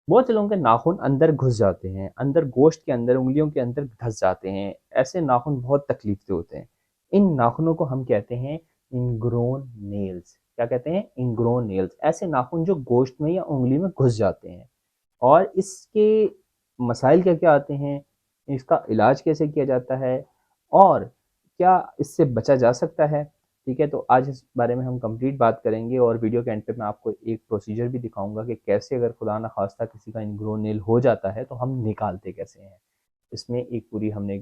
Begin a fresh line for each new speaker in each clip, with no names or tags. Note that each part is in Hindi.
बहुत से लोगों के नाखून अंदर घुस जाते हैं, अंदर गोश्त के अंदर, उंगलियों के अंदर धंस जाते हैं। ऐसे नाखून बहुत तकलीफ दे होते हैं। इन नाखूनों को हम कहते हैं इनग्रोन नेल्स। क्या कहते हैं? Ingrown nails. ऐसे नाखून जो गोश्त में या उंगली में घुस जाते हैं। और इसके मसाइल क्या क्या आते हैं, इसका इलाज कैसे किया जाता है, और क्या इससे बचा जा सकता है। ठीक है, तो आज इस बारे में हम कंप्लीट बात करेंगे, और वीडियो के एंड पे मैं आपको एक प्रोसीजर भी दिखाऊंगा कि कैसे अगर खुदा ना खास्ता किसी का इनग्रोन नेल हो जाता है तो हम निकालते कैसे हैं। इसमें एक पूरी हमने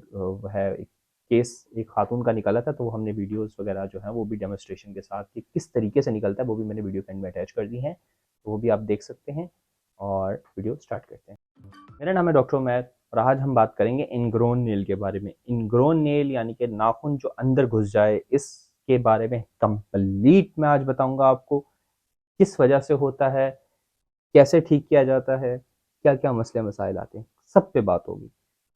है एक केस एक खातून का निकाला था, तो वो हमने वीडियोस वगैरह जो है वो भी डेमोस्ट्रेशन के साथ कि किस तरीके से निकलता है वो भी मैंने वीडियो के एंड में अटैच कर दी है, तो वो भी आप देख सकते हैं। और वीडियो स्टार्ट करते हैं। मेरा नाम है डॉक्टर उमैर, और आज हम बात करेंगे इनग्रोन नेल के बारे में। इनग्रोन नेल यानी कि नाखून जो अंदर घुस जाए, इसके बारे में कंप्लीट मैं आज बताऊंगा आपको। किस वजह से होता है, कैसे ठीक किया जाता है, क्या क्या मसले मसाइल आते हैं, सब पे बात होगी।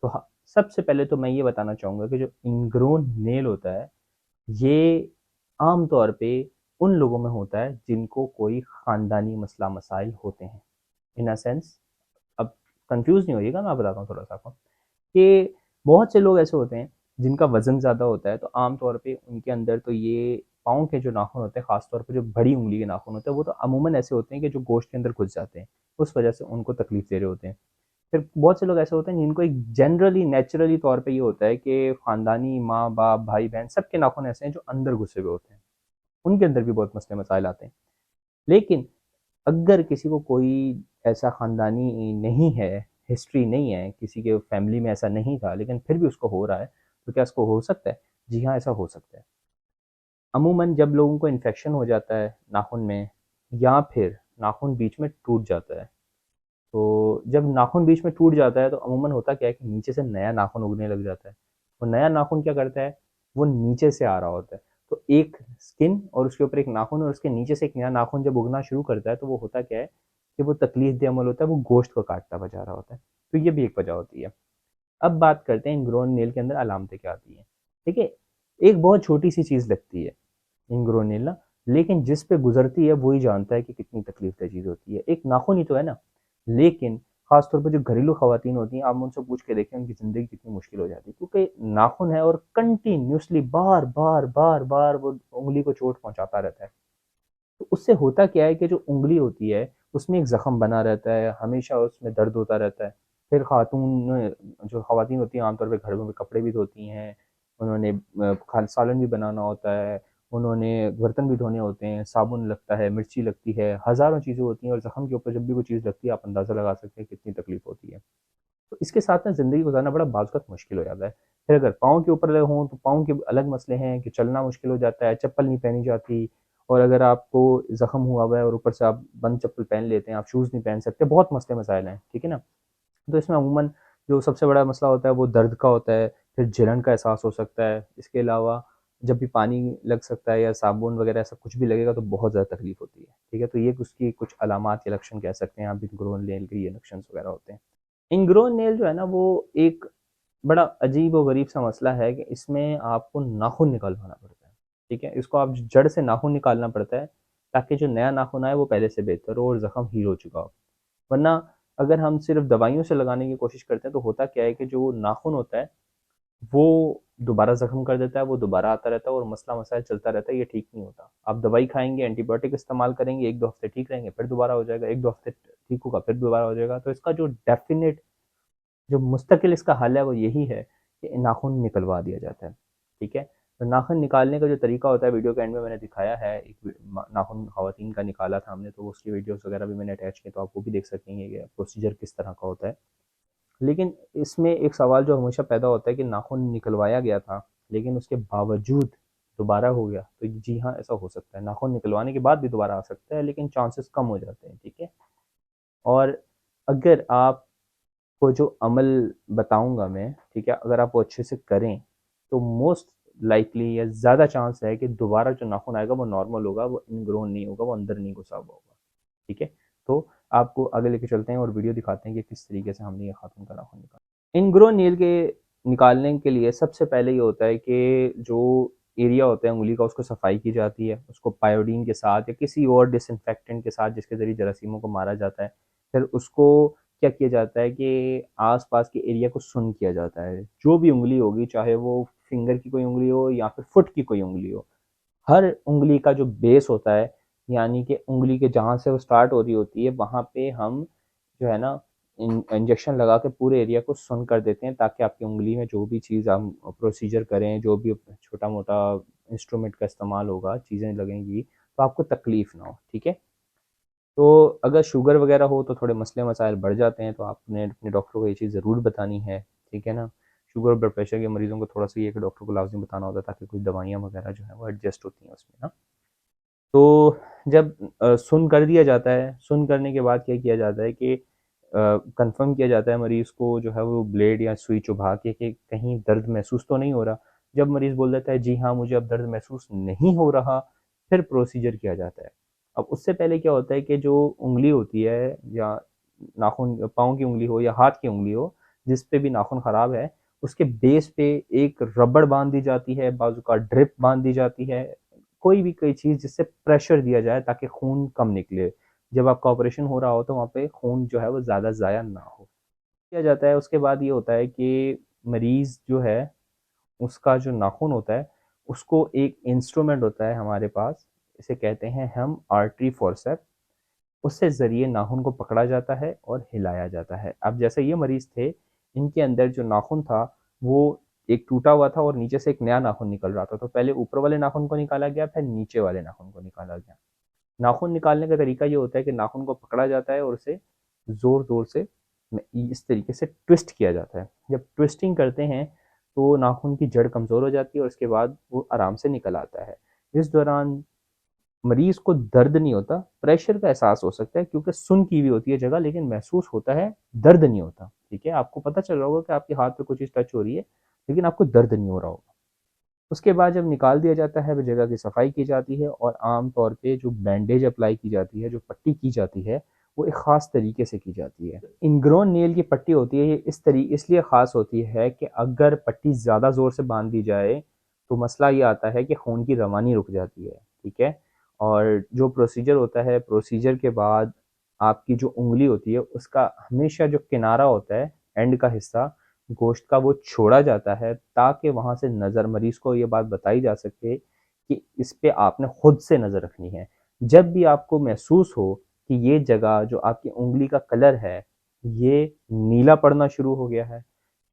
तो हाँ, सबसे पहले तो मैं ये बताना चाहूँगा कि जो इनग्रोन नेल होता है, ये आम तौर पे उन लोगों में होता है जिनको कोई ख़ानदानी मसला मसाइल होते हैं। इन अ सेंस, अब कंफ्यूज नहीं होइएगा, मैं बताता हूँ थोड़ा सा आपको कि बहुत से लोग ऐसे होते हैं जिनका वजन ज़्यादा होता है, तो आम तौर पे उनके अंदर तो ये पाँव के जो नाखून होते हैं, खासतौर पे जो बड़ी उंगली के नाखून होते हैं, वो तो अमूमन ऐसे होते हैं कि जो गोश्त के अंदर घुस जाते हैं, उस वजह से उनको तकलीफ दे रहे होते हैं। फिर बहुत से लोग ऐसे होते हैं जिनको एक जनरली नेचुरली तौर पे ये होता है कि खानदानी माँ बाप भाई बहन सबके नाखून ऐसे हैं जो अंदर घुसे हुए होते हैं, उनके अंदर भी बहुत मसले मसाइल आते हैं। लेकिन अगर किसी को कोई ऐसा ख़ानदानी नहीं है, हिस्ट्री नहीं है, किसी के फैमिली में ऐसा नहीं था, लेकिन फिर भी उसको हो रहा है, तो क्या इसको हो सकता है? जी हाँ, ऐसा हो सकता है। अमूमन जब लोगों को इन्फेक्शन हो जाता है नाखून में, या फिर नाखून बीच में टूट जाता है, तो जब नाखून बीच में टूट जाता है तो अमूमन होता क्या है कि नीचे से नया नाखून उगने लग जाता है। वो नया नाखून क्या करता है, वो नीचे से आ रहा होता है। तो एक स्किन और उसके ऊपर एक नाखून, और उसके नीचे से एक नया नाखून जब उगना शुरू करता है, तो वो होता क्या है कि वो तकलीफ दे अमल होता है, वो गोश्त को काटता बजा रहा होता है। तो ये भी एक वजह होती है। अब बात करते हैं इनग्रोन नेल के अंदर अलामतें क्या आती हैं। ठीक है, एक बहुत छोटी सी चीज़ लगती है इनग्रोन नेल ना, लेकिन जिस पे गुजरती है वही जानता है कि कितनी तकलीफ दह चीज़ होती है। एक नाखून ही तो है ना, लेकिन खासतौर पर जो घरेलू खवातीन होती हैं, आप उनसे पूछ के देखें उनकी ज़िंदगी कितनी मुश्किल हो जाती है, क्योंकि नाखून है और कंटिन्यूसली बार बार बार बार वो उंगली को चोट पहुंचाता रहता है। तो उससे होता क्या है कि जो उंगली होती है उसमें एक जख्म बना रहता है, हमेशा उसमें दर्द होता रहता है। फिर खातून जो खवातीन होती हैं आमतौर पर घरों में कपड़े भी धोती हैं, उन्होंने खान सालन भी बनाना होता है, उन्होंने बर्तन भी धोने होते हैं, साबुन लगता है, मिर्ची लगती है, हज़ारों चीज़ें होती हैं, और ज़ख्म के ऊपर जब भी कोई चीज़ लगती है आप अंदाज़ा लगा सकते हैं कितनी तकलीफ होती है। तो इसके साथ ना ज़िंदगी गुजारना बड़ा बाज़ मुश्किल हो जाता है। फिर अगर पाँव के ऊपर हों तो पाँव के अलग मसले हैं कि चलना मुश्किल हो जाता है, चप्पल नहीं पहनी जाती, और अगर आपको ज़ख्म हुआ हुआ है और ऊपर से आप बंद चप्पल पहन लेते हैं, आप शूज़ नहीं पहन सकते, बहुत मसले मसाइल हैं, ठीक है ना? तो इसमें अमूमन जो सबसे बड़ा मसला होता है वो दर्द का होता है, फिर जलन का एहसास हो सकता है। इसके अलावा जब भी पानी लग सकता है या साबुन वगैरह ऐसा कुछ भी लगेगा तो बहुत ज़्यादा तकलीफ होती है, ठीक है? तो ये उसकी कुछ अलामात या लक्षण कह सकते हैं आप, इनग्रोन नेल के ये लक्षण वगैरह होते हैं। इनग्रोन नेल जो है ना, वो एक बड़ा अजीब और गरीब सा मसला है कि इसमें आपको नाखून निकालवाना पड़ता है। ठीक है, इसको आप जड़ से नाखून निकालना पड़ता है, ताकि जो नया नाखून आए वो पहले से बेहतर हो और ज़ख्म हील हो चुका हो। वरना अगर हम सिर्फ दवाइयों से लगाने की कोशिश करते हैं तो होता क्या है कि जो नाखून होता है वो दोबारा ज़ख्म कर देता है, वो दोबारा आता रहता है और मसला मसाइल चलता रहता है, ये ठीक नहीं होता। आप दवाई खाएंगे, एंटीबायोटिक इस्तेमाल करेंगे, 1-2 हफ्ते ठीक रहेंगे, फिर दोबारा हो जाएगा, 1-2 हफ्ते ठीक होगा, फिर दोबारा हो जाएगा। तो इसका जो डेफिनेट, जो मुस्तकिल इसका हल है वो यही है कि नाखून निकलवा दिया जाता है। ठीक है, तो नाखून निकालने का जो तरीका होता है वीडियो के एंड में मैंने दिखाया है। एक नाखून खवातीन का निकाला था हमने, तो उसकी वीडियोस वगैरह भी मैंने अटैच किए, तो आप वो भी देख सकेंगे कि प्रोसीजर किस तरह का होता है। लेकिन इसमें एक सवाल जो हमेशा पैदा होता है कि नाखून निकलवाया गया था लेकिन उसके बावजूद दोबारा हो गया, तो जी हाँ, ऐसा हो सकता है। नाखून निकलवाने के बाद भी दोबारा आ सकता है, लेकिन चांसेस कम हो जाते हैं। ठीक है, और अगर आप को जो अमल बताऊंगा मैं, ठीक है, अगर आप वो अच्छे से करें तो मोस्ट लाइकली या ज़्यादा चांस है कि दोबारा जो नाखून आएगा वो नॉर्मल होगा, वो इनग्रोन नहीं होगा, वो अंदर नहीं घुसा हुआ होगा। ठीक है, तो आपको आगे लेके चलते हैं और वीडियो दिखाते हैं कि किस तरीके से हमने ये खातून का नाखून निकाला। इनग्रोन नील के निकालने के लिए सबसे पहले ये होता है कि जो एरिया होता है उंगली का, उसको सफाई की जाती है, उसको पायोडीन के साथ या किसी और डिसइंफेक्टेंट के साथ जिसके ज़रिए जरासीमों को मारा जाता है, फिर उसको क्या किया जाता है कि आस-पास के एरिया को सुन्न किया जाता है। जो भी उँगली होगी, चाहे वो फिंगर की कोई उँगली हो या फिर फुट की कोई उँगली हो, हर उँगली का जो बेस होता है, यानी कि उँगली के जहाँ से वो स्टार्ट हो रही होती है, वहाँ पे हम जो है ना इंजेक्शन लगा के पूरे एरिया को सुन्न कर देते हैं, ताकि आपकी उँगली में जो भी चीज़ हम प्रोसीजर करें, जो भी छोटा-मोटा इंस्ट्रूमेंट का इस्तेमाल होगा, चीज़ें लगेंगी, तो आपको तकलीफ़ ना हो, ठीक है? तो अगर शुगर वगैरह हो तो थोड़े मसले मसाइल बढ़ जाते हैं, तो आपने अपने डॉक्टर को ये चीज़ ज़रूर बतानी है, ठीक है ना? शुगर और ब्लड प्रेशर के मरीज़ों को थोड़ा-सा ये है कि डॉक्टर को लाज़मी बताना होता है, ताकि कुछ दवाइयाँ वगैरह जो हैं वो एडजस्ट होती हैं उसमें ना। तो जब सुन्न कर दिया जाता है, सुन्न करने के बाद क्या किया जाता है कि कंफर्म किया जाता है मरीज़ को, जो है वो ब्लेड या सुई चुभा के कि कहीं दर्द महसूस तो नहीं हो रहा। जब मरीज़ बोल देता है जी हाँ, मुझे अब दर्द महसूस नहीं हो रहा, फिर प्रोसीजर किया जाता है। अब उससे पहले क्या होता है कि जो उँगली होती है, या नाखून पाँव की उँगली हो या हाथ की उँगली हो, जिस पे भी नाखून ख़राब है, उसके बेस पे एक रबड़ बाँध दी जाती है, बाज़ू का ड्रिप बाँध दी जाती है, कोई चीज़ जिससे प्रेशर दिया जाए ताकि खून कम निकले। जब आपका ऑपरेशन हो रहा हो तो वहाँ पे खून जो है वो ज़्यादा ज़ाया ना हो। किया जाता है, उसके बाद ये होता है कि मरीज़ जो है, उसका जो नाखून होता है, उसको एक इंस्ट्रूमेंट होता है हमारे पास, इसे कहते हैं हम आर्टरी फोर्सेप्स, उससे ज़रिए नाखून को पकड़ा जाता है और हिलाया जाता है। अब जैसे ये मरीज़ थे, इनके अंदर जो नाखून था, वो एक टूटा हुआ था और नीचे से एक नया नाखून निकल रहा था। तो पहले ऊपर वाले नाखून को निकाला गया, फिर नीचे वाले नाखून को निकाला गया। नाखून निकालने का तरीका ये होता है कि नाखून को पकड़ा जाता है और उसे ज़ोर-ज़ोर से इस तरीके से ट्विस्ट किया जाता है। जब ट्विस्टिंग करते हैं, तो नाखून की जड़ कमज़ोर हो जाती है और उसके बाद वो आराम से निकल आता है। इस दौरान मरीज को दर्द नहीं होता, प्रेशर का एहसास हो सकता है क्योंकि सुन्न की हुई होती है जगह, लेकिन महसूस होता है, दर्द नहीं होता। ठीक है, आपको पता चल रहा होगा कि आपके हाथ पे कुछ चीज़ टच हो रही है, लेकिन आपको दर्द नहीं हो रहा होगा। उसके बाद जब निकाल दिया जाता है, वह जगह की सफाई की जाती है और आम तौर पे जो बैंडेज अप्लाई की जाती है, जो पट्टी की जाती है, वो एक ख़ास तरीके से की जाती है। इनग्रोन नेल की पट्टी होती है, ये इसलिए ख़ास होती है कि अगर पट्टी ज़्यादा ज़ोर से बांध दी जाए, तो मसला ये आता है कि खून की रवानी रुक जाती है। ठीक है, और जो प्रोसीजर होता है, प्रोसीजर के बाद आपकी जो उंगली होती है, उसका हमेशा जो किनारा होता है, एंड का हिस्सा गोश्त का, वो छोड़ा जाता है, ताकि वहाँ से नज़र, मरीज को ये बात बताई जा सके कि इस पे आपने खुद से नज़र रखनी है। जब भी आपको महसूस हो कि ये जगह जो आपकी उंगली का कलर है, ये नीला पड़ना शुरू हो गया है,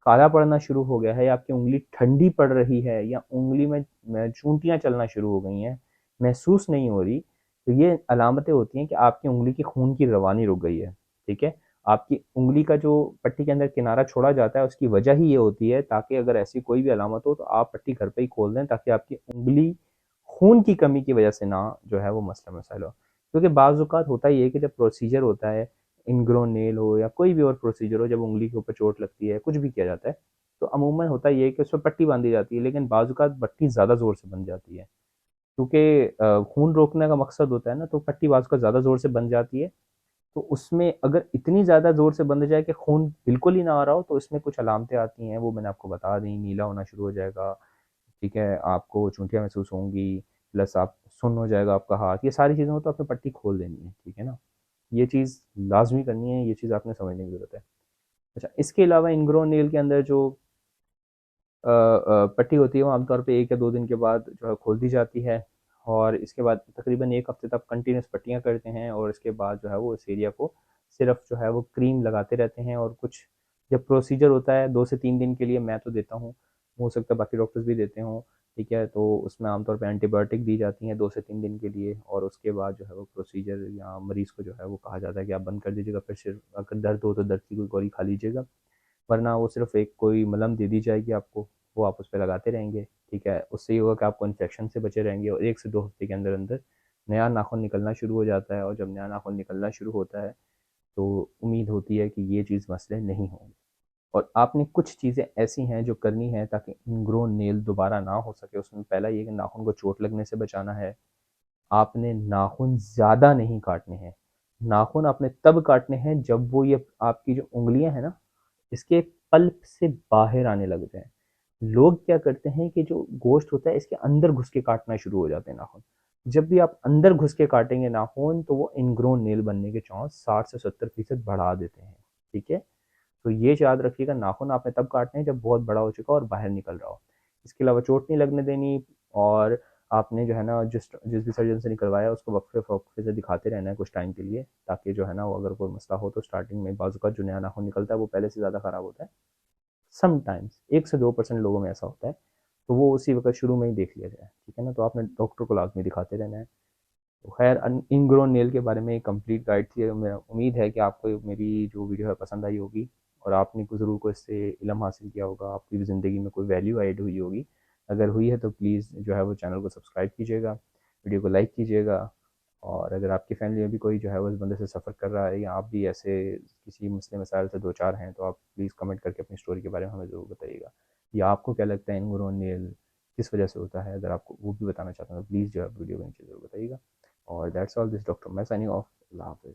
काला पड़ना शुरू हो गया है, या आपकी उंगली ठंडी पड़ रही है, या उंगली में चूंटियां चलना शुरू हो गई हैं, महसूस नहीं हो रही, तो ये अलामतें होती हैं कि आपकी उंगली की खून की रवानी रुक गई है। ठीक है, आपकी उंगली का जो पट्टी के अंदर किनारा छोड़ा जाता है, उसकी वजह ही ये होती है, ताकि अगर ऐसी कोई भी अलामत हो तो आप पट्टी घर पे ही खोल दें, ताकि आपकी उंगली खून की कमी की वजह से ना जो है वो मसला मसाइल हो। क्योंकि बाज़ होता ही है कि जब प्रोसीजर होता है, इनग्रोन नेल हो या कोई भी और प्रोसीजर हो, जब उंगली के ऊपर चोट लगती है, कुछ भी किया जाता है, तो अमूमन होता ये है कि उसमें पट्टी बांधी जाती है, लेकिन बाज़ पट्टी ज़्यादा ज़ोर से बन जाती है, क्योंकि खून रोकने का मकसद होता है ना, तो पट्टी बाज़ ज़्यादा ज़ोर से बन जाती है। तो उसमें अगर इतनी ज़्यादा ज़ोर से बंध जाए कि खून बिल्कुल ही ना आ रहा हो, तो इसमें कुछ अलामतें आती हैं, वो मैंने आपको बता दी। नीला होना शुरू हो जाएगा, ठीक है, आपको चूंटियाँ महसूस होंगी, प्लस आप सुन्न हो जाएगा आपका हाथ, ये सारी चीज़ें हो तो आपने पट्टी खोल देनी है, ठीक है ना? ये चीज़ लाजमी करनी है, ये चीज़ आपने समझने की ज़रूरत है। अच्छा, इसके अलावा इनग्रोन नेल के अंदर जो पट्टी होती है, वो आमतौर पे 1 या 2 दिन के बाद जो है खोल दी जाती है, और इसके बाद तकरीबन 1 हफ्ते तक कंटिन्यूअस पट्टियाँ करते हैं, और इसके बाद जो है वो इस एरिया को सिर्फ जो है वो क्रीम लगाते रहते हैं, और कुछ जब प्रोसीजर होता है 2 से 3 दिन के लिए मैं तो देता हूँ, हो सकता है बाकी डॉक्टर्स भी देते हों, ठीक है? तो उसमें आमतौर पे एंटीबायोटिक दी जाती हैं 2 से 3 दिन के लिए, और उसके बाद जो है वो प्रोसीजर, या मरीज़ को जो है वो कहा जाता है कि आप बंद कर दीजिएगा, फिर सिर्फ अगर दर्द हो तो दर्द की कोई गोली खा लीजिएगा, वरना वो सिर्फ एक कोई मलहम दे दी जाएगी आपको, वो आप उस पे लगाते रहेंगे, ठीक है? उससे ये होगा कि आपको इन्फेक्शन से बचे रहेंगे, और 1 से 2 हफ्ते के अंदर-अंदर नया नाखून निकलना शुरू हो जाता है, और जब नया नाखून निकलना शुरू होता है, तो उम्मीद होती है कि ये चीज़ मसले नहीं होंगे। और आपने कुछ चीज़ें ऐसी हैं जो करनी है ताकि इनग्रोन नेल दोबारा ना हो सके। उसमें पहला ये कि नाखून को चोट लगने से बचाना है। आपने नाखून ज़्यादा नहीं काटने हैं। नाखून आपने तब काटने हैं जब वो ये आपकी जो उँगलियाँ हैं ना, इसके पल्प से बाहर आने लग जाएँ। लोग क्या करते हैं कि जो गोश्त होता है इसके अंदर घुस के काटना शुरू हो जाते हैं नाखून। जब भी आप अंदर घुस के काटेंगे नाखून तो वो इनग्रोन नेल बनने के चांस 60 से 70% बढ़ा देते हैं। ठीक है, तो ये याद रखिएगा, नाखून आपने तब काटने हैं जब बहुत बड़ा हो चुका हो और बाहर निकल रहा हो। इसके अलावा चोट नहीं लगने देनी, और आपने जो है ना जिस जिस भी सर्जन से निकलवाया उसको वक्फे वक्फे से दिखाते रहना है कुछ टाइम के लिए, ताकि जो है ना वो अगर कोई मसला हो तो स्टार्टिंग में बाजू का जो नया नाखून निकलता है वो पहले से ज़्यादा ख़राब होता है। समटाइम्स 1 से 2% लोगों में ऐसा होता है, तो वो उसी वक्त शुरू में ही देख लिया जाए। ठीक है ना, तो आपने डॉक्टर को लाजमी दिखाते रहना है। तो खैर इनग्रोन नेल के बारे में एक कंप्लीट गाइड थी, मेरा उम्मीद है कि आपको मेरी जो वीडियो है पसंद आई होगी और आपने ज़रूर को इससे इल्म हासिल किया होगा, आपकी भी ज़िंदगी में कोई वैल्यू ऐड हुई होगी। अगर हुई है तो प्लीज़ जो है वो चैनल को सब्सक्राइब कीजिएगा, वीडियो को लाइक कीजिएगा, और अगर आपकी फैमिली में भी कोई जो है वो इस बंदे से सफ़र कर रहा है या आप भी ऐसे किसी मसले मसाइल से दो चार हैं तो आप प्लीज़ कमेंट करके अपनी स्टोरी के बारे में हमें ज़रूर बताइएगा, या आपको क्या लगता है इनग्रोन नेल किस वजह से होता है। अगर आपको वो भी बताना चाहते हैं तो प्लीज़ जो है वीडियो के नीचे ज़रूर बताइएगा। और दैट्स ऑल, दिस डॉक्टर मैं साइनिंग ऑफ। अल्लाह हाफ़िज़।